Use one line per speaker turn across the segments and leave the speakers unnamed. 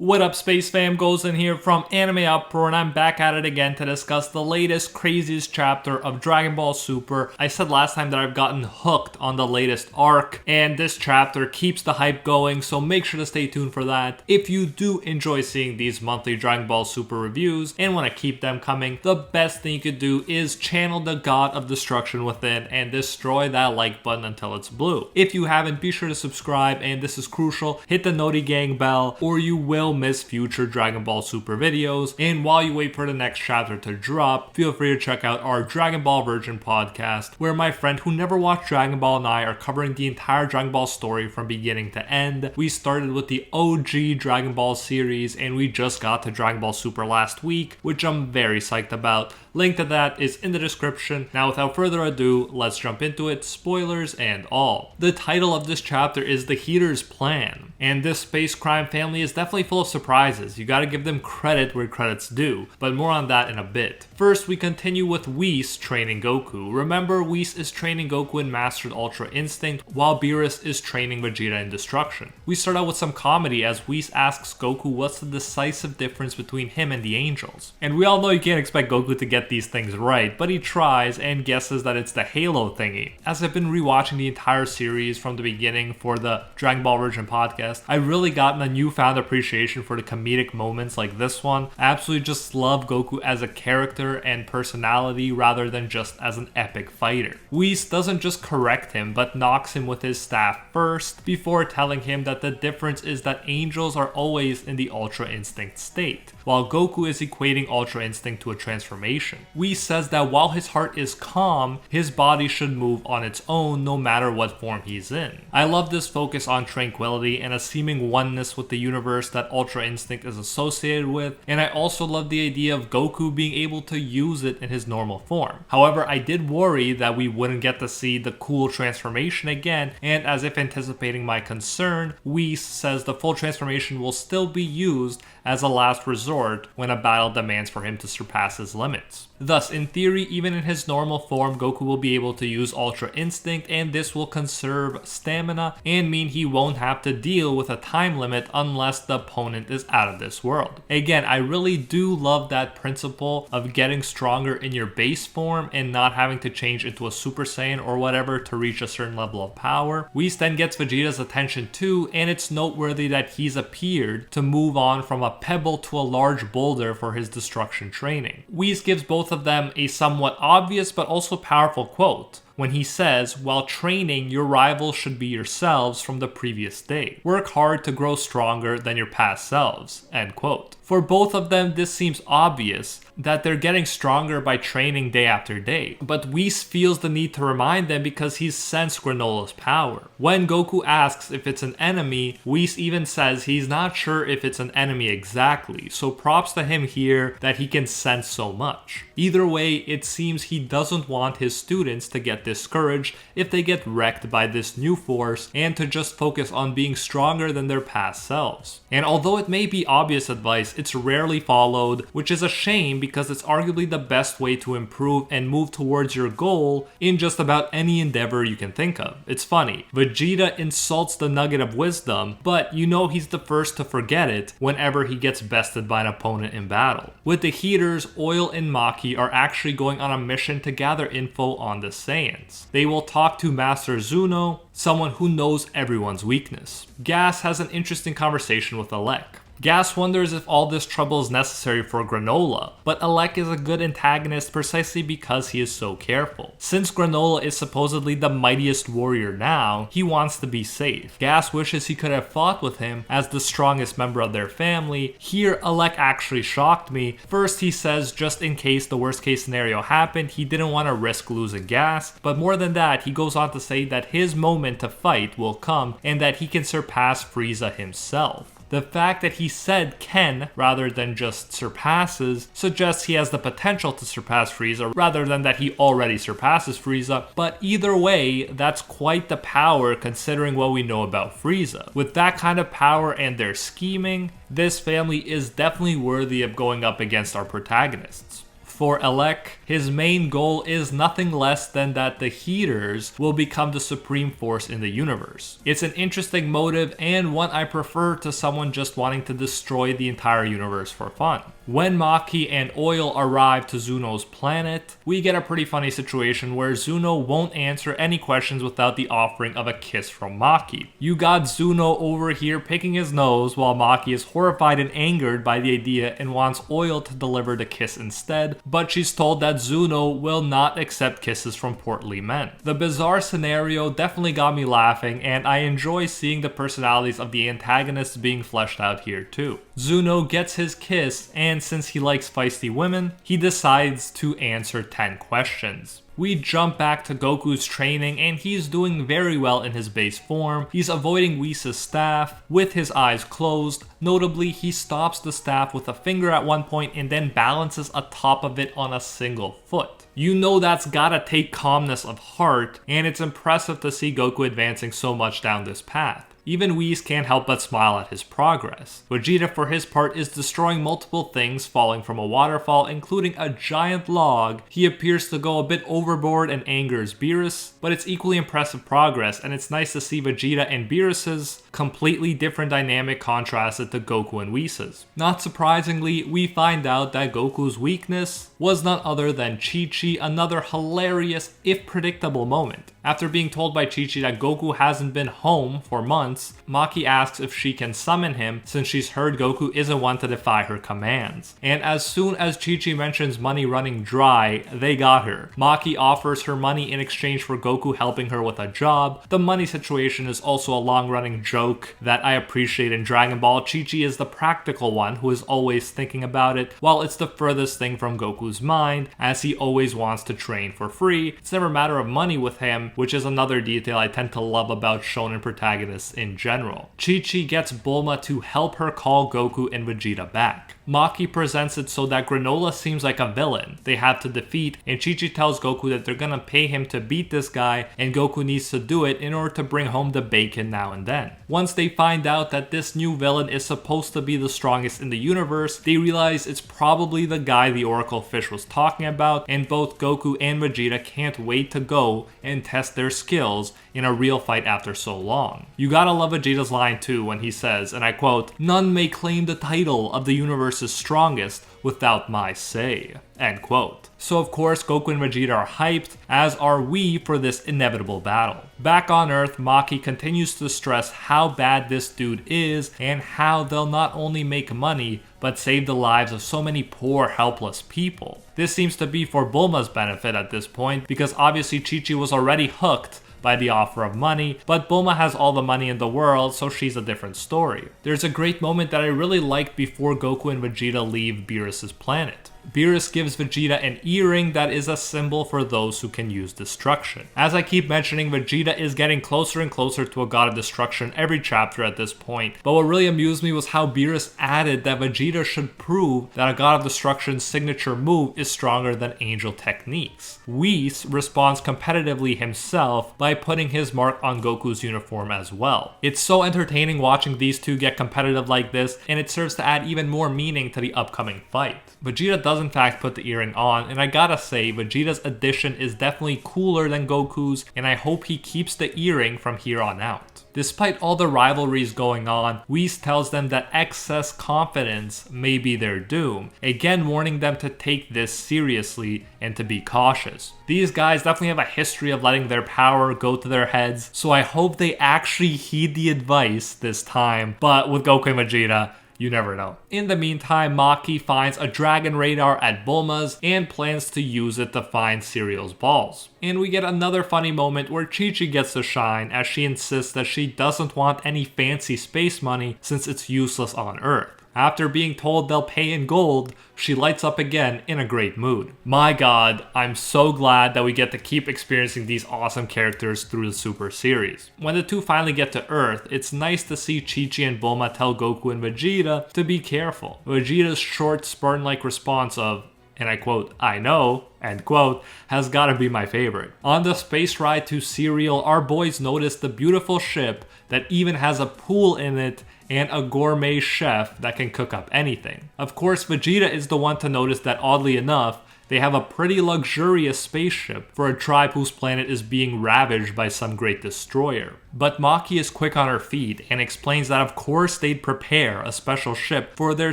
What up, Space Fam? Goes in here from AnimeUproar, and I'm back at it again to discuss the latest, craziest chapter of Dragon Ball Super. I said last time that I've gotten hooked on the latest arc, and this chapter keeps the hype going, so make sure to stay tuned for that. If you do enjoy seeing these monthly Dragon Ball Super reviews and want to keep them coming, the best thing you could do is channel the God of Destruction within and destroy that like button until it's blue. If you haven't, be sure to subscribe, and this is crucial, hit the Noti Gang bell, or you will miss future Dragon Ball Super videos. And while you wait for the next chapter to drop, feel free to check out our Dragon Ball Virgin podcast, where my friend who never watched Dragon Ball and I are covering the entire Dragon Ball story from beginning to end. We started with the OG Dragon Ball series, and we just got to Dragon Ball Super last week, which I'm very psyched about. Link to that is in the description. Now, without further ado, let's jump into it, spoilers and all. The title of this chapter is The Heater's Plan, and this space crime family is definitely full of surprises. You gotta give them credit where credit's due, but more on that in a bit. First, we continue with Whis training Goku. Remember, Whis is training Goku in Mastered Ultra Instinct, while Beerus is training Vegeta in Destruction. We start out with some comedy as Whis asks Goku what's the decisive difference between him and the Angels. And we all know you can't expect Goku to get these things right, but he tries and guesses that it's the Halo thingy. As I've been rewatching the entire series from the beginning for the Dragon Ball Virgin podcast, I've really gotten a newfound appreciation for the comedic moments like this one. I absolutely just love Goku as a character and personality rather than just as an epic fighter. Whis doesn't just correct him, but knocks him with his staff first before telling him that the difference is that angels are always in the Ultra Instinct state, while Goku is equating Ultra Instinct to a transformation. Whis says that while his heart is calm, his body should move on its own no matter what form he's in. I love this focus on tranquility and a seeming oneness with the universe that Ultra Instinct is associated with, and I also love the idea of Goku being able to use it in his normal form. However, I did worry that we wouldn't get to see the cool transformation again, and as if anticipating my concern, Whis says the full transformation will still be used as a last resort when a battle demands for him to surpass his limits. Thus, in theory, even in his normal form, Goku will be able to use Ultra Instinct, and this will conserve stamina and mean he won't have to deal with a time limit unless the opponent is out of this world. Again, I really do love that principle of getting stronger in your base form and not having to change into a Super Saiyan or whatever to reach a certain level of power. Whis then gets Vegeta's attention too, and it's noteworthy that he's appeared to move on from a pebble to a large boulder for his destruction training. Whis gives both of them a somewhat obvious but also powerful quote when he says, while training, your rivals should be yourselves from the previous day. Work hard to grow stronger than your past selves, end quote. For both of them, this seems obvious, that they're getting stronger by training day after day. But Whis feels the need to remind them because he's sensed Granola's power. When Goku asks if it's an enemy, Whis even says he's not sure if it's an enemy exactly, so props to him here that he can sense so much. Either way, it seems he doesn't want his students to get discouraged if they get wrecked by this new force and to just focus on being stronger than their past selves. And although it may be obvious advice, it's rarely followed, which is a shame because it's arguably the best way to improve and move towards your goal in just about any endeavor you can think of. It's funny, Vegeta insults the nugget of wisdom, but you know he's the first to forget it whenever he gets bested by an opponent in battle. With the Heaters, Oil and Maki are actually going on a mission to gather info on the Saiyans. They will talk to Master Zuno, someone who knows everyone's weakness. Gas has an interesting conversation with Alec. Gas wonders if all this trouble is necessary for Granola, but Alec is a good antagonist precisely because he is so careful. Since Granola is supposedly the mightiest warrior now, he wants to be safe. Gas wishes he could have fought with him as the strongest member of their family. Here, Alec actually shocked me. First, he says just in case the worst case scenario happened, he didn't want to risk losing Gas, but more than that, he goes on to say that his moment to fight will come and that he can surpass Frieza himself. The fact that he said can rather than just surpasses suggests he has the potential to surpass Frieza rather than that he already surpasses Frieza, but either way, that's quite the power considering what we know about Frieza. With that kind of power and their scheming, this family is definitely worthy of going up against our protagonists. For Elec, his main goal is nothing less than that the Heaters will become the supreme force in the universe. It's an interesting motive and one I prefer to someone just wanting to destroy the entire universe for fun. When Maki and Oil arrive to Zuno's planet, we get a pretty funny situation where Zuno won't answer any questions without the offering of a kiss from Maki. You got Zuno over here picking his nose while Maki is horrified and angered by the idea and wants Oil to deliver the kiss instead, but she's told that Zuno will not accept kisses from portly men. The bizarre scenario definitely got me laughing, and I enjoy seeing the personalities of the antagonists being fleshed out here too. Zuno gets his kiss, and since he likes feisty women, he decides to answer 10 questions. We jump back to Goku's training, and he's doing very well in his base form. He's avoiding Whis' staff with his eyes closed. Notably, he stops the staff with a finger at one point and then balances atop of it on a single foot. You know that's gotta take calmness of heart, and it's impressive to see Goku advancing so much down this path. Even Whis can't help but smile at his progress. Vegeta, for his part, is destroying multiple things falling from a waterfall, including a giant log. He appears to go a bit overboard and angers Beerus, but it's equally impressive progress, and it's nice to see Vegeta and Beerus's completely different dynamic contrasted to Goku and Whis'. Not surprisingly, we find out that Goku's weakness was none other than Chi-Chi, another hilarious, if predictable moment. After being told by Chi-Chi that Goku hasn't been home for months, Maki asks if she can summon him since she's heard Goku isn't one to defy her commands. And as soon as Chi-Chi mentions money running dry, they got her. Maki offers her money in exchange for Goku helping her with a job. The money situation is also a long-running joke that I appreciate in Dragon Ball. Chi-Chi is the practical one who is always thinking about it, while it's the furthest thing from Goku's mind, as he always wants to train for free. It's never a matter of money with him, which is another detail I tend to love about shonen protagonists in general. Chi-Chi gets Bulma to help her call Goku and Vegeta back. Maki presents it so that Granola seems like a villain they have to defeat, and Chi-Chi tells Goku that they're gonna pay him to beat this guy, and Goku needs to do it in order to bring home the bacon now and then. Once they find out that this new villain is supposed to be the strongest in the universe, they realize it's probably the guy the Oracle Fish was talking about, and both Goku and Vegeta can't wait to go and test their skills in a real fight after so long. You gotta love Vegeta's line too when he says, and I quote, "None may claim the title of the universe's strongest without my say," end quote. So of course Goku and Vegeta are hyped, as are we for this inevitable battle. Back on Earth, Maki continues to stress how bad this dude is and how they'll not only make money, but save the lives of so many poor, helpless people. This seems to be for Bulma's benefit at this point, because obviously Chi-Chi was already hooked by the offer of money, but Bulma has all the money in the world, so she's a different story. There's a great moment that I really liked before Goku and Vegeta leave Beerus' planet. Beerus gives Vegeta an earring that is a symbol for those who can use destruction. As I keep mentioning, Vegeta is getting closer and closer to a god of destruction every chapter at this point, but what really amused me was how Beerus added that Vegeta should prove that a god of destruction's signature move is stronger than angel techniques. Whis responds competitively himself by putting his mark on Goku's uniform as well. It's so entertaining watching these two get competitive like this, and it serves to add even more meaning to the upcoming fight. Vegeta does in fact put the earring on, and I gotta say, Vegeta's addition is definitely cooler than Goku's, and I hope he keeps the earring from here on out. Despite all the rivalries going on, Whis tells them that excess confidence may be their doom, again warning them to take this seriously and to be cautious. These guys definitely have a history of letting their power go to their heads, so I hope they actually heed the advice this time, but with Goku and Vegeta, you never know. In the meantime, Maki finds a dragon radar at Bulma's and plans to use it to find Cereal's balls. And we get another funny moment where Chi-Chi gets to shine as she insists that she doesn't want any fancy space money since it's useless on Earth. After being told they'll pay in gold, she lights up again in a great mood. My god, I'm so glad that we get to keep experiencing these awesome characters through the Super series. When the two finally get to Earth, it's nice to see Chi-Chi and Bulma tell Goku and Vegeta to be careful. Vegeta's short Spartan-like response of, and I quote, "I know," end quote, has gotta be my favorite. On the space ride to Cereal, our boys notice the beautiful ship that even has a pool in it and a gourmet chef that can cook up anything. Of course, Vegeta is the one to notice that, oddly enough, They have a pretty luxurious spaceship for a tribe whose planet is being ravaged by some great destroyer. But Maki is quick on her feet and explains that of course they'd prepare a special ship for their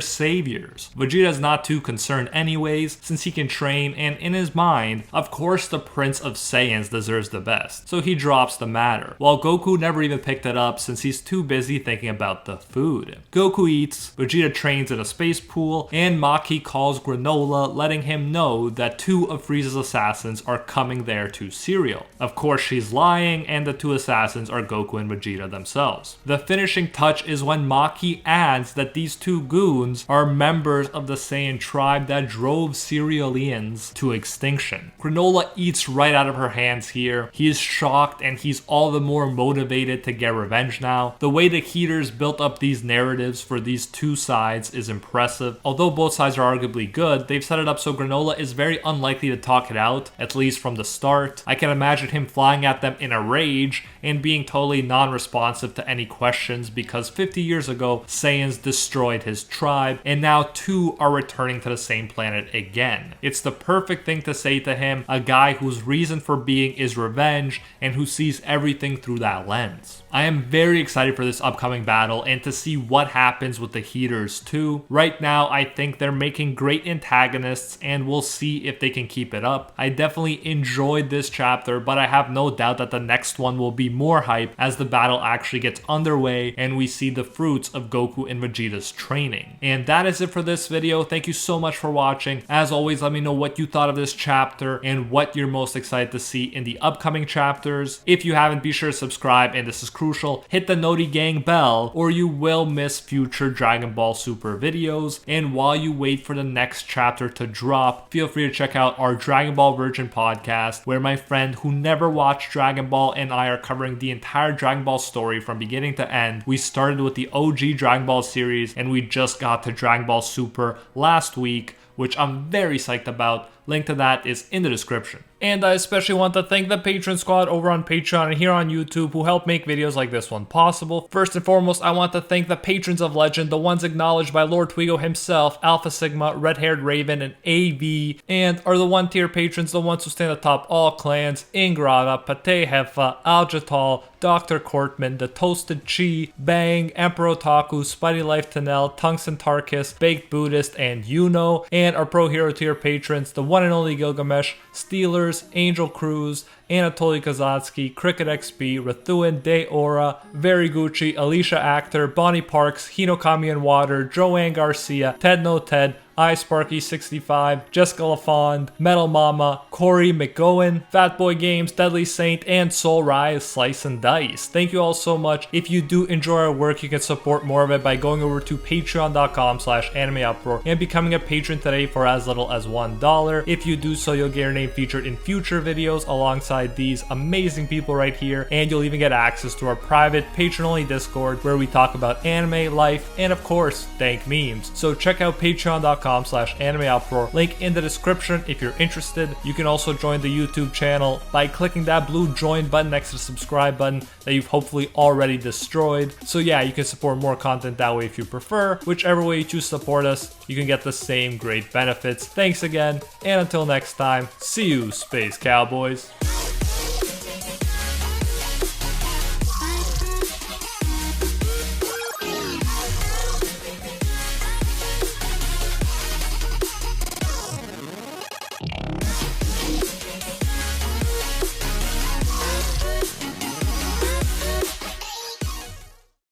saviors. Vegeta's not too concerned anyways, since he can train, and in his mind, of course the Prince of Saiyans deserves the best, so he drops the matter, while Goku never even picked it up since he's too busy thinking about the food. Goku eats, Vegeta trains in a space pool, and Maki calls Granola, letting him know that 2 of Frieza's assassins are coming there to cereal. Of course she's lying, and the 2 assassins are Goku and Vegeta themselves. The finishing touch is when Maki adds that these 2 goons are members of the Saiyan tribe that drove Cerealians to extinction. Granola eats right out of her hands here. He is shocked and he's all the more motivated to get revenge now. The way the Heaters built up these narratives for these 2 sides is impressive. Although both sides are arguably good, they've set it up so Granola is very unlikely to talk it out, at least from the start. I can imagine him flying at them in a rage and being totally non-responsive to any questions because 50 years ago, Saiyans destroyed his tribe, and now 2 are returning to the same planet again. It's the perfect thing to say to him, a guy whose reason for being is revenge and who sees everything through that lens. I am very excited for this upcoming battle and to see what happens with the Heaters too. Right now, I think they're making great antagonists and we'll see if they can keep it up. I definitely enjoyed this chapter, but I have no doubt that the next one will be more hype as the battle actually gets underway and we see the fruits of Goku and Vegeta's training. And that is it for this video. Thank you so much for watching. As always, let me know what you thought of this chapter and what you're most excited to see in the upcoming chapters. If you haven't, be sure to subscribe, and this is crucial, hit the Noti Gang bell or you will miss future Dragon Ball Super videos. And while you wait for the next chapter to drop, feel free to check out our Dragon Ball Virgin podcast, where my friend who never watched Dragon Ball and I are covering the entire Dragon Ball story from beginning to end. We started with the OG Dragon Ball series and we just got to Dragon Ball Super last week, which I'm very psyched about. Link to that is in the description. And I especially want to thank the Patreon squad over on Patreon and here on YouTube who help make videos like this one possible. First and foremost, I want to thank the patrons of Legend, the ones acknowledged by Lord Twigo himself, Alpha Sigma, Red Haired Raven, and AV, and are the 1-tier patrons, the ones who stand atop all clans: Ingrata, Pate Hefa, Aljatal, Dr. Cortman, The Toasted Chi, Bang, Emperor Otaku, Spidey Life Tanel, Tungsten Tarkus, Baked Buddhist, and Yuno, and our Pro Hero tier patrons, the one and only Gilgamesh, Steelers, Angel Cruz, Anatoly Kazatsky, Cricket XP, Rathuin, De Ora, Very Gucci, Alicia Actor, Bonnie Parks, Hinokami and Water, Joanne Garcia, Ted No Ted, iSparky65, Jessica LaFond, Metal Mama, Corey McGowan, Fatboy Games, Deadly Saint, and Soul Rise Slice and Dice. Thank you all so much. If you do enjoy our work, you can support more of it by going over to patreon.com/AnimeUproar and becoming a patron today for as little as $1. If you do so, you'll get your name featured in future videos alongside these amazing people right here, and you'll even get access to our private patron-only Discord where we talk about anime, life, and of course, dank memes. So check out patreon.com/AnimeUproar, link in the description if you're interested. You can also join the YouTube channel by clicking that blue join button next to the subscribe button that you've hopefully already destroyed. So yeah, you can support more content that way if you prefer. Whichever way you choose to support us, you can get the same great benefits. Thanks again, and until next time, see you, Space Cowboys.